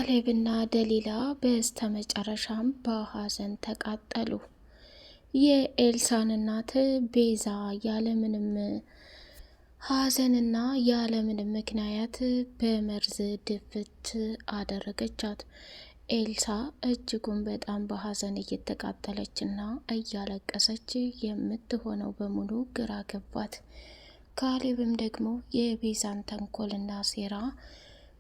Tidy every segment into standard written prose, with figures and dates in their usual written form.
ካሌብና ደሊላ በስተመጨረሻም በሐዘን ተቃጠሉ። የኤልሳን እናት ቤዛ ያለምንም ሐዘንና ያለምንም ምክንያት በመርዝ ድፍት አደረገቻት። ኤልሳ እጅጉን በጣም በሐዘን እየተቃጠለችና እያለቀሰች የምትሆነው በሙሉ ግራ ገባት። ካሌብም ደግሞ የቤዛን ተንኮልና ሴራ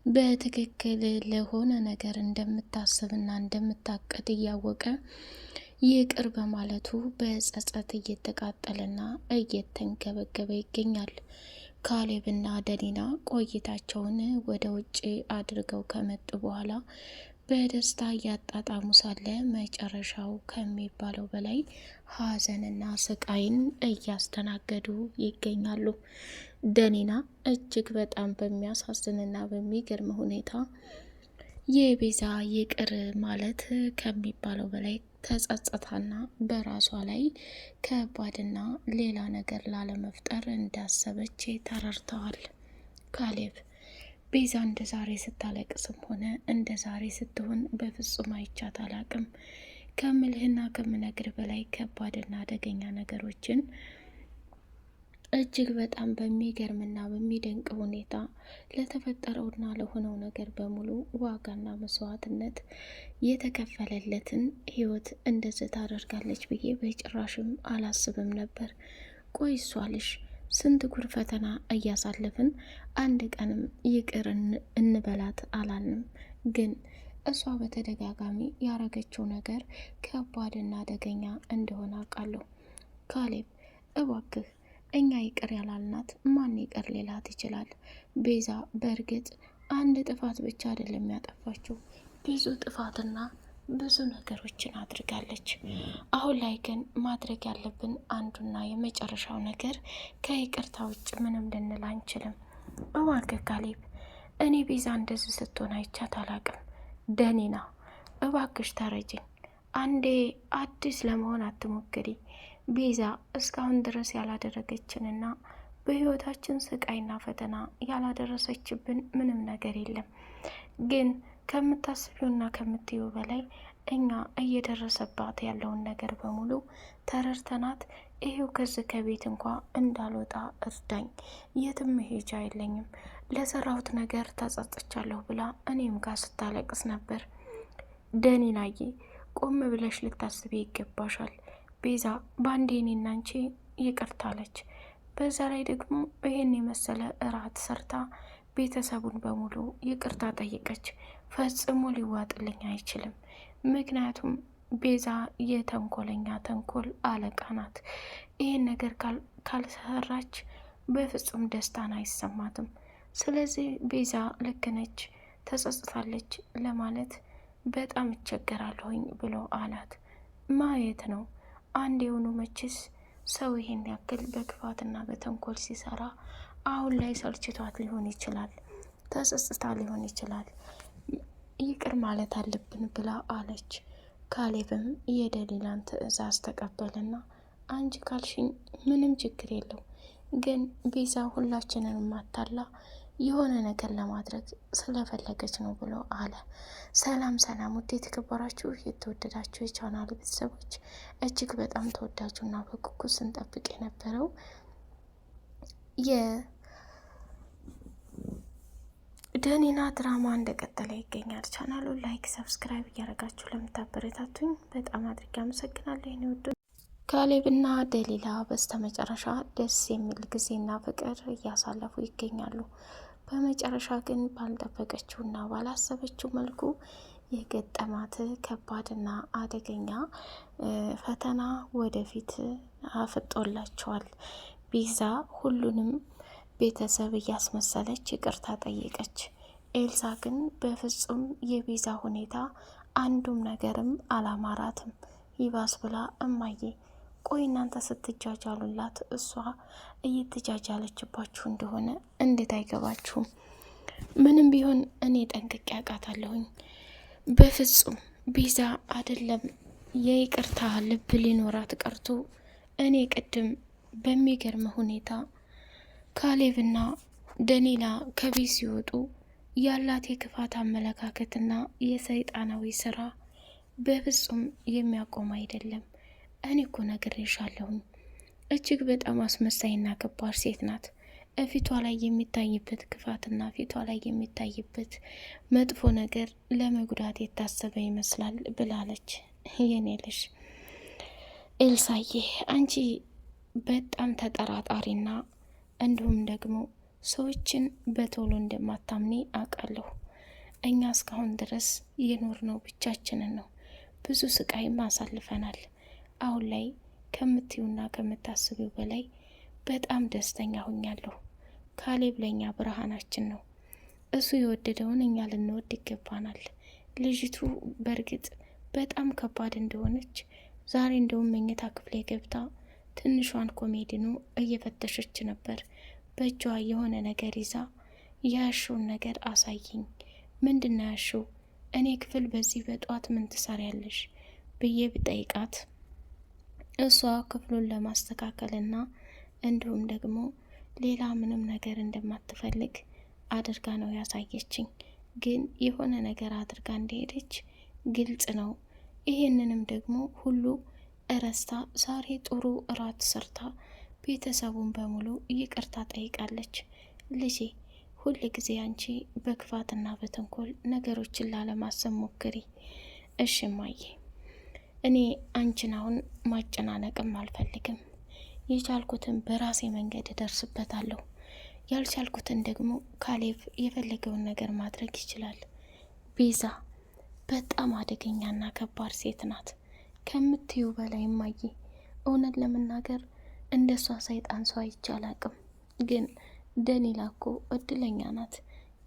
በትክክል ለሆነ ነገር እንደምታስብና እንደምታቀድ እያወቀ ይቅር በማለቱ በጸጸት እየተቃጠለና እየተንገበገበ ይገኛል። ካሌብና ደሊላ ቆይታቸውን ወደ ውጭ አድርገው ከመጡ በኋላ በደስታ እያጣጣሙ ሳለ መጨረሻው ከሚባለው በላይ ሐዘንና ስቃይን እያስተናገዱ ይገኛሉ። ደሊላ እጅግ በጣም በሚያሳዝንና በሚገርም ሁኔታ የቤዛ ይቅር ማለት ከሚባለው በላይ ተጸጸታና በራሷ ላይ ከባድና ሌላ ነገር ላለመፍጠር እንዳሰበች ተረድተዋል። ካሌብ ቤዛ እንደ ዛሬ ስታለቅስም ሆነ እንደ ዛሬ ስትሆን በፍጹም አይቻት አላቅም። ከምልህና ከምነግር በላይ ከባድና አደገኛ ነገሮችን እጅግ በጣም በሚገርምና በሚደንቅ ሁኔታ ለተፈጠረውና ለሆነው ነገር በሙሉ ዋጋና መስዋዕትነት የተከፈለለትን ህይወት እንደዚህ ታደርጋለች ብዬ በጭራሽም አላስብም ነበር። ቆይ እሷ ልሽ ስንት ጉር ፈተና እያሳለፍን አንድ ቀንም ይቅር እንበላት አላልንም። ግን እሷ በተደጋጋሚ ያረገችው ነገር ከባድና አደገኛ እንደሆነ አውቃለሁ። ካሌብ እባክህ እኛ ይቅር ያላልናት ማን ይቅር ሊላት ይችላል? ቤዛ በእርግጥ አንድ ጥፋት ብቻ አይደለም ያጠፋችው፣ ብዙ ጥፋትና ብዙ ነገሮችን አድርጋለች። አሁን ላይ ግን ማድረግ ያለብን አንዱና የመጨረሻው ነገር ከይቅርታ ውጭ ምንም ልንል አንችልም። እባክህ ካሌብ እኔ ቤዛ እንደዚህ ስትሆን አይቻት አላቅም። ደሊላ እባክሽ ተረጅኝ፣ አንዴ አዲስ ለመሆን አትሞክሪ። ቤዛ እስካሁን ድረስ ያላደረገችንና በህይወታችን ስቃይና ፈተና ያላደረሰችብን ምንም ነገር የለም። ግን ከምታስቢውና ከምትዩ በላይ እኛ እየደረሰባት ያለውን ነገር በሙሉ ተረድተናት ይሄው ከዚህ ከቤት እንኳ እንዳልወጣ እርዳኝ፣ የትም መሄጃ የለኝም፣ ለሰራሁት ነገር ተጸጽቻለሁ ብላ እኔም ጋር ስታለቅስ ነበር። ደሊላዬ ቆም ብለሽ ልታስቢ ይገባሻል። ቤዛ በአንዴ እኔና አንቺ ይቅርታለች። በዛ ላይ ደግሞ ይሄን የመሰለ እራት ሰርታ ቤተሰቡን በሙሉ ይቅርታ ጠይቀች። ፈጽሞ ሊዋጥልኝ አይችልም። ምክንያቱም ቤዛ የተንኮለኛ ተንኮል አለቃ ናት። ይሄን ነገር ካልሰራች በፍጹም ደስታን አይሰማትም። ስለዚህ ቤዛ ልክ ነች፣ ተጸጽታለች ለማለት በጣም እቸገራለሁኝ ብሎ አላት። ማየት ነው አንድ የሆኑ መችስ ሰው ይሄን ያክል በክፋትና በተንኮል ሲሰራ አሁን ላይ ሰልችቷት ሊሆን ይችላል፣ ተጸጽታ ሊሆን ይችላል። ይቅር ማለት አለብን ብላ አለች። ካሌብም የደሊላን ትዕዛዝ ተቀበልና አንቺ ካልሽኝ ምንም ችግር የለው፣ ግን ቤዛ ሁላችንን ማታላ የሆነ ነገር ለማድረግ ስለፈለገች ነው ብሎ አለ። ሰላም ሰላም፣ ውድ የተከበራችሁ የተወደዳችሁ የቻናል ቤተሰቦች፣ እጅግ በጣም ተወዳጁና በጉጉት ስንጠብቅ የነበረው የደሊላ ድራማ እንደቀጠለ ይገኛል። ቻናሉን ላይክ፣ ሰብስክራይብ እያደረጋችሁ ለምታበረታቱኝ በጣም አድርጌ አመሰግናለሁ። የኔ ውድ ካሌብና ደሊላ በስተመጨረሻ ደስ የሚል ጊዜና ፍቅር እያሳለፉ ይገኛሉ። በመጨረሻ ግን ባልጠበቀችውና ባላሰበችው መልኩ የገጠማት ከባድና አደገኛ ፈተና ወደፊት አፍጦላቸዋል። ቤዛ ሁሉንም ቤተሰብ እያስመሰለች ይቅርታ ጠየቀች። ኤልሳ ግን በፍጹም የቤዛ ሁኔታ አንዱም ነገርም አላማራትም። ይባስ ብላ እማዬ ቆይ እናንተ ስትጃጃሉላት እሷ እየተጃጃለችባችሁ እንደሆነ እንዴት አይገባችሁም? ምንም ቢሆን እኔ ጠንቅቄ አውቃታለሁኝ። በፍጹም ቤዛ አይደለም የይቅርታ ልብ ሊኖራት ቀርቶ እኔ ቅድም በሚገርም ሁኔታ ካሌብና ደሊላ ከቤት ሲወጡ ያላት የክፋት አመለካከትና የሰይጣናዊ ስራ በፍጹም የሚያቆም አይደለም። እኔ እኮ ነግሬሻለሁኝ፣ እጅግ በጣም አስመሳይና ከባድ ሴት ናት። ፊቷ ላይ የሚታይበት ክፋትና ፊቷ ላይ የሚታይበት መጥፎ ነገር ለመጉዳት የታሰበ ይመስላል ብላለች። የኔ ልጅ ኤልሳዬ፣ አንቺ በጣም ተጠራጣሪና እንዲሁም ደግሞ ሰዎችን በቶሎ እንደማታምኒ አውቃለሁ። እኛ እስካሁን ድረስ የኖርነው ብቻችንን ነው። ብዙ ስቃይም አሳልፈናል። አሁን ላይ ከምትዩና ከምታስቢው በላይ በጣም ደስተኛ ሁኛለሁ። ካሌብ ለእኛ ብርሃናችን ነው። እሱ የወደደውን እኛ ልንወድ ይገባናል። ልጅቱ በእርግጥ በጣም ከባድ እንደሆነች ዛሬ እንደውም መኝታ ክፍሌ ገብታ ትንሿን ኮሜዲኖ እየፈተሸች ነበር። በእጇ የሆነ ነገር ይዛ ያሽውን ነገር አሳይኝ፣ ምንድን ነው ያሽው? እኔ ክፍል በዚህ በጠዋት ምን ትሰሪያለሽ ብዬ ብጠይቃት እሷ ክፍሉን ለማስተካከልና እንዲሁም ደግሞ ሌላ ምንም ነገር እንደማትፈልግ አድርጋ ነው ያሳየችኝ። ግን የሆነ ነገር አድርጋ እንደሄደች ግልጽ ነው። ይሄንንም ደግሞ ሁሉ እረስታ ዛሬ ጥሩ እራት ሰርታ ቤተሰቡን በሙሉ ይቅርታ ጠይቃለች። ልጄ፣ ሁል ጊዜ አንቺ በክፋትና በተንኮል ነገሮችን ላለማሰብ ሞክሪ። እሺ እማዬ፣ እኔ አንቺን አሁን ማጨናነቅም አልፈልግም። የቻልኩትን በራሴ መንገድ እደርስበታለሁ። ያልቻልኩትን ደግሞ ካሌብ የፈለገውን ነገር ማድረግ ይችላል። ቤዛ በጣም አደገኛና ከባድ ሴት ናት ከምትዩ በላይ እማዬ። እውነት ለመናገር እንደሷ ሰይጣን ሰው አይቼ አላቅም። ግን ደኒላ እኮ እድለኛ ናት።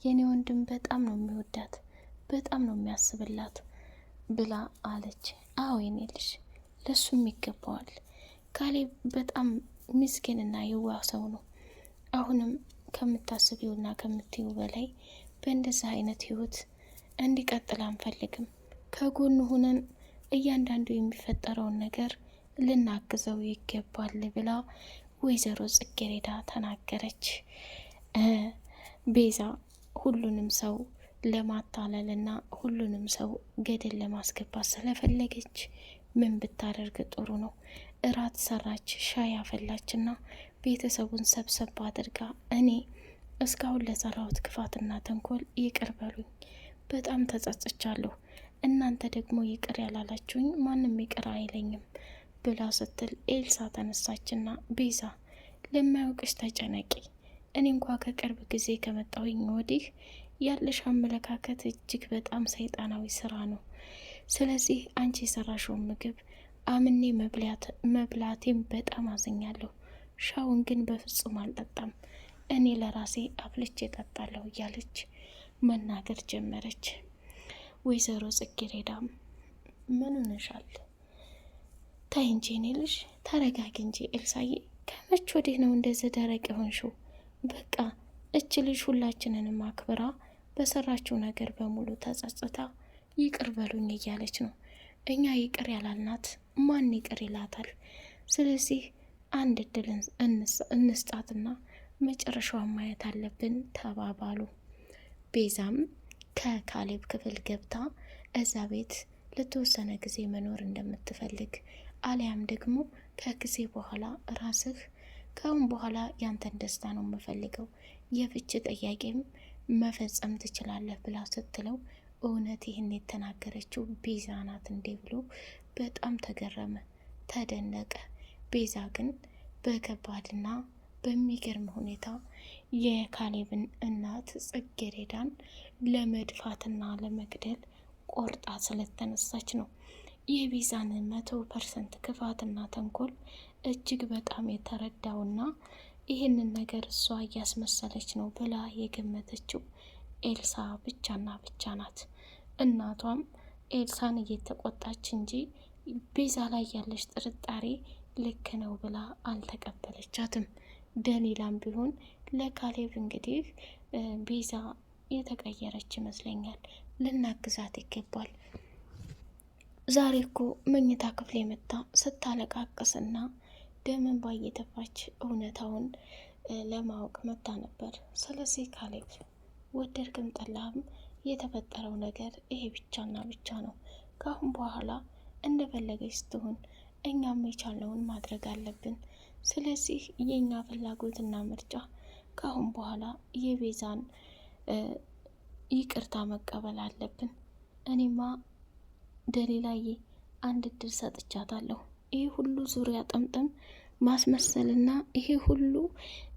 የኔ ወንድም በጣም ነው የሚወዳት፣ በጣም ነው የሚያስብላት ብላ አለች። አዎ የኔ ልጅ፣ ለሱም ይገባዋል። ካሌብ በጣም ምስኪንና የዋህ ሰው ነው። አሁንም ከምታስቢውና ከምትዩ በላይ በእንደዚህ አይነት ህይወት እንዲቀጥል አንፈልግም። ከጎኑ ሁነን እያንዳንዱ የሚፈጠረውን ነገር ልናግዘው ይገባል ብላ ወይዘሮ ጽጌሬዳ ተናገረች። ቤዛ ሁሉንም ሰው ለማታለልና ሁሉንም ሰው ገደል ለማስገባት ስለፈለገች ምን ብታደርግ ጥሩ ነው? እራት ሰራች፣ ሻይ አፈላችና ቤተሰቡን ሰብሰብ አድርጋ እኔ እስካሁን ለሰራሁት ክፋትና ተንኮል ይቅር በሉኝ፣ በጣም ተጸጽቻለሁ። እናንተ ደግሞ ይቅር ያላላችሁኝ ማንም ይቅር አይለኝም ብላ ስትል ኤልሳ ተነሳችና ቤዛ፣ ለማያውቅሽ ተጨነቂ። እኔ እንኳ ከቅርብ ጊዜ ከመጣሁኝ ወዲህ ያለሽ አመለካከት እጅግ በጣም ሰይጣናዊ ስራ ነው። ስለዚህ አንቺ የሰራሽውን ምግብ አምኔ መብላቴም በጣም አዝኛለሁ። ሻውን ግን በፍጹም አልጠጣም፣ እኔ ለራሴ አፍልቼ እጠጣለሁ እያለች መናገር ጀመረች። ወይዘሮ ጽጌሬዳም ምን ሆነሻል? ታይ እንጂ እኔ ልጅ ተረጋጊ እንጂ ኤልሳዬ፣ ከመች ወዲህ ነው እንደዚህ ደረቅ የሆንሽው? በቃ እች ልጅ ሁላችንንም አክብራ በሰራችው ነገር በሙሉ ተጸጽታ ይቅር በሉኝ እያለች ነው። እኛ ይቅር ያላልናት ማን ይቅር ይላታል? ስለዚህ አንድ እድል እንስጣትና መጨረሻዋን ማየት አለብን ተባባሉ። ቤዛም ከካሌብ ክፍል ገብታ እዛ ቤት ለተወሰነ ጊዜ መኖር እንደምትፈልግ አሊያም ደግሞ ከጊዜ በኋላ ራስህ ከአሁን በኋላ ያንተን ደስታ ነው የምፈልገው፣ የፍች ጥያቄም መፈጸም ትችላለህ ብላ ስትለው እውነት ይህን የተናገረችው ቤዛ ናት እንዴ ብሎ በጣም ተገረመ፣ ተደነቀ። ቤዛ ግን በከባድና በሚገርም ሁኔታ የካሌብን እናት ጽጌሬዳን ለመድፋትና ለመግደል ቆርጣ ስለተነሳች ነው። የቤዛን 100% ክፋትና ተንኮል እጅግ በጣም የተረዳውና ይህንን ነገር እሷ እያስመሰለች ነው ብላ የገመተችው ኤልሳ ብቻና ብቻ ናት። እናቷም ኤልሳን እየተቆጣች እንጂ ቤዛ ላይ ያለች ጥርጣሬ ልክ ነው ብላ አልተቀበለቻትም። ደሊላም ቢሆን ለካሌብ እንግዲህ ቤዛ የተቀየረች ይመስለኛል፣ ልናግዛት ይገባል። ዛሬ እኮ መኝታ ክፍል መታ ስታለቃቅስና ደምን ባየተፋች እውነታውን ለማወቅ መታ ነበር። ስለዚህ ካሌብ ወደድክም ጠላህም የተፈጠረው ነገር ይሄ ብቻና ብቻ ነው። ከአሁን በኋላ እንደፈለገች ስትሆን እኛም የቻልነውን ማድረግ አለብን። ስለዚህ የኛ ፍላጎትና ምርጫ ከአሁን በኋላ የቤዛን ይቅርታ መቀበል አለብን። እኔማ ደሊላዬ አንድ እድል ሰጥቻታለሁ። ይሄ ሁሉ ዙሪያ ጥምጥም ማስመሰልና ይሄ ሁሉ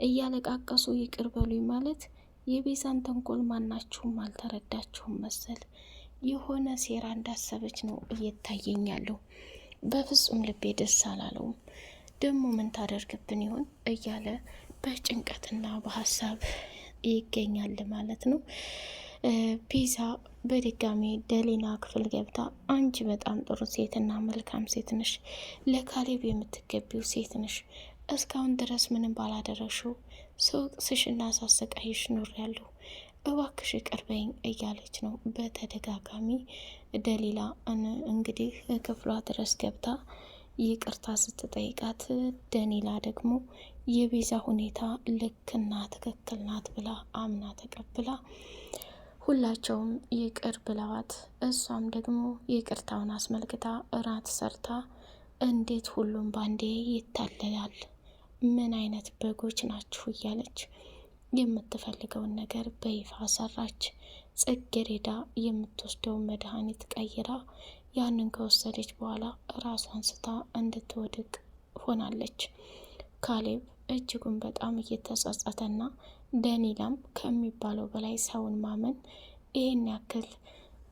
እያለቃቀሱ ይቅር በሉኝ ማለት የቤዛን ተንኮል ማናችሁም አልተረዳችሁም መሰል። የሆነ ሴራ እንዳሰበች ነው እየታየኝ ያለው። በፍጹም ልቤ ደስ አላለውም። ደግሞ ምን ታደርግብን ይሆን እያለ በጭንቀትና በሀሳብ ይገኛል ማለት ነው። ቤዛ በድጋሚ ደሊና ክፍል ገብታ አንቺ በጣም ጥሩ ሴትና መልካም ሴት ነሽ፣ ለካሌብ የምትገቢው ሴት ነሽ፣ እስካሁን ድረስ ምንም ባላደረግሽው ስሽና ሳሰቃይሽ ኖሬያለሁ፣ እባክሽ ይቅር በይኝ እያለች ነው በተደጋጋሚ ደሊላ እንግዲህ ክፍሏ ድረስ ገብታ ይቅርታ ስትጠይቃት፣ ደኒላ ደግሞ የቤዛ ሁኔታ ልክና ትክክል ናት ብላ አምና ተቀብላ ሁላቸውም ይቅር ብለዋት፣ እሷም ደግሞ ይቅርታውን አስመልክታ እራት ሰርታ እንዴት ሁሉም ባንዴ ይታለላል፣ ምን አይነት በጎች ናችሁ እያለች የምትፈልገውን ነገር በይፋ ሰራች። ጽጌሬዳ የምትወስደውን መድኃኒት ቀይራ ያንን ከወሰደች በኋላ ራሷን ስታ እንድትወድቅ ሆናለች። ካሌብ እጅጉን በጣም እየተጸጸተና ደኒላም ከሚባለው በላይ ሰውን ማመን ይህን ያክል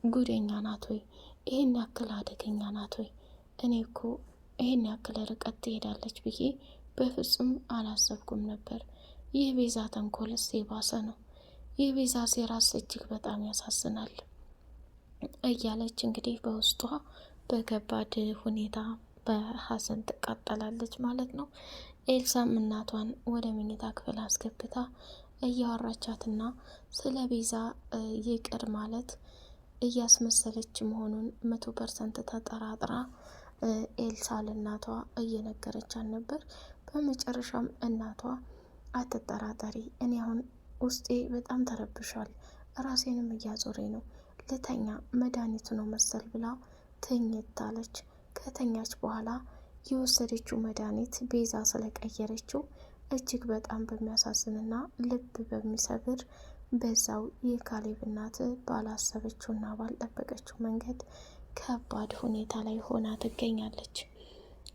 ጉደኛ ናት ወይ? ይህን ያክል አደገኛ ናት ወይ? እኔ እኮ ይህን ያክል ርቀት ትሄዳለች ብዬ በፍጹም አላሰብኩም ነበር። ይህ ቤዛ ተንኮልስ የባሰ ነው። ይህ ቤዛ ሴራስ እጅግ በጣም ያሳዝናል እያለች እንግዲህ በውስጧ በከባድ ሁኔታ በሀዘን ትቃጠላለች ማለት ነው። ኤልሳም እናቷን ወደ መኝታ ክፍል አስገብታ እያወራቻትና ስለ ቤዛ ይቅር ማለት እያስመሰለች መሆኑን 100% ተጠራጥራ ኤልሳ ለእናቷ እየነገረቻት ነበር። በመጨረሻም እናቷ አትጠራጠሪ፣ እኔ አሁን ውስጤ በጣም ተረብሿል፣ ራሴንም እያዞረኝ ነው፣ ልተኛ መድኃኒቱ ነው መሰል ብላ ተኝታለች። ከተኛች በኋላ የወሰደችው መድኃኒት ቤዛ ስለቀየረችው እጅግ በጣም በሚያሳዝንና ልብ በሚሰብር በዛው የካሌብ እናት ባላሰበችውና ባልጠበቀችው መንገድ ከባድ ሁኔታ ላይ ሆና ትገኛለች።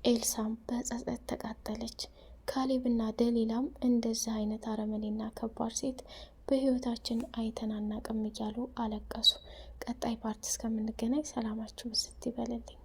ኤልሳም በጸጸት ተቃጠለች። ካሌብና ደሊላም እንደዚህ አይነት አረመኔና ከባድ ሴት በህይወታችን አይተናናቅም እያሉ አለቀሱ። ቀጣይ ፓርት እስከምንገናኝ ሰላማችሁ ብስት ይበልልኝ።